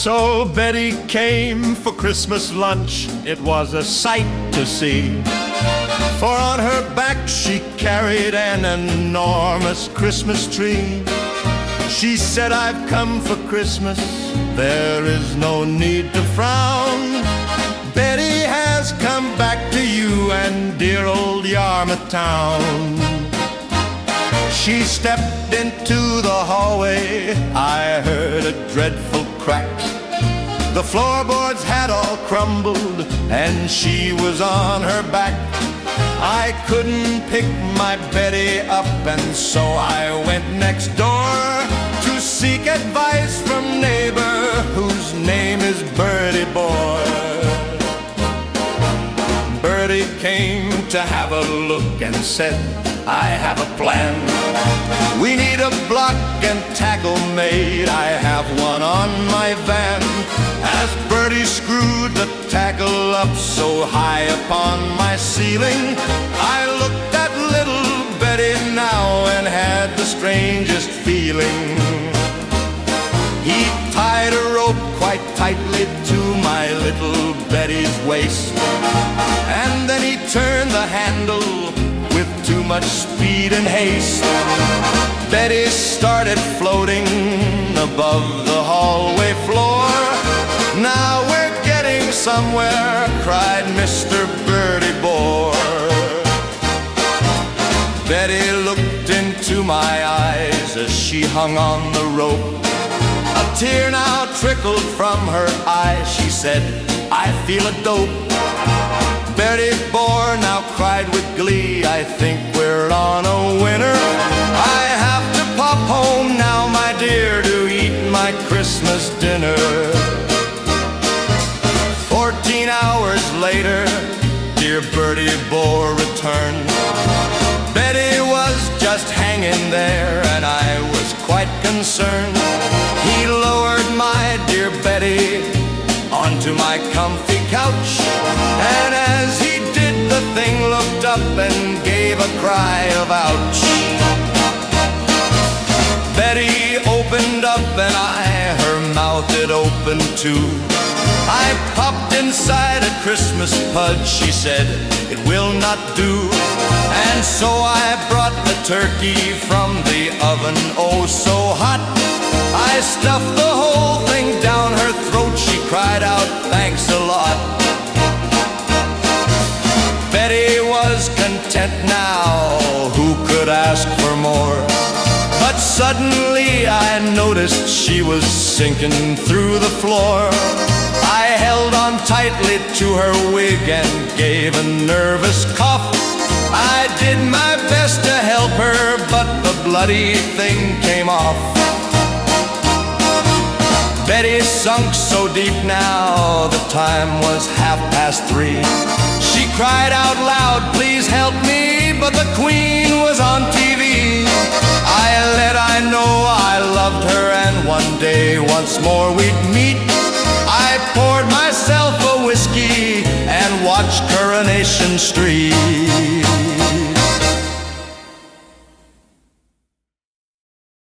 So Betty came for Christmas lunch. It was a sight to see, for on her back she carried an enormous Christmas tree. She said, "I've come for Christmas, there is no need to frown. Betty has come back to you and dear old Yarmouth Town." She stepped into the hallway, I heard a dreadful crack. The floorboards had all crumbled and she was on her back. I couldn't pick my Betty up, and so I went next door to seek advice from neighbor whose name is Birty Bore. Birty came to have a look and said, "I have a plan. We need a block and tackle made. I have one on my van." As Birty screwed the tackle up so high upon my ceiling, I looked at little Betty now and had the strangest feeling. He tied a rope quite tightly to my little Betty's waist, and then he turned the handle with too much speed and haste. Betty started floating above the hallway floor. "Now we're getting somewhere," cried Mr. Birty Bore. Betty looked into my eyes as she hung on the rope. A tear now trickled from her eye. She said, "I feel a dope." Birty Bore now cried with glee, "I think we're on a winner. I have to pop home now, my dear, to eat my Christmas dinner." 14 hours later, dear Birty Bore returned. Betty was just hanging there, and I was quite concerned. He lowered my dear Betty onto my comfy couch, and as he did, the thing looked up and gave a cry of ouch. Betty opened up and her mouth it opened too. I popped inside a Christmas pudge, she said, "It will not do." And so I brought the turkey from the oven, oh so hot. I stuffed the whole thing down her throat, she cried out, "Thanks a lot." Betty was content now, who could ask for more? But suddenly I noticed she was sinking through the floor. I held on tightly to her wig and gave a nervous cough. I did my best to help her, but the bloody thing came off. Betty sunk so deep now, the time was 3:30. She cried out loud, "Please help me," but the Queen was on TV. I know I loved her, and one day once more we'd meet. I poured myself a whiskey and watched Coronation Street.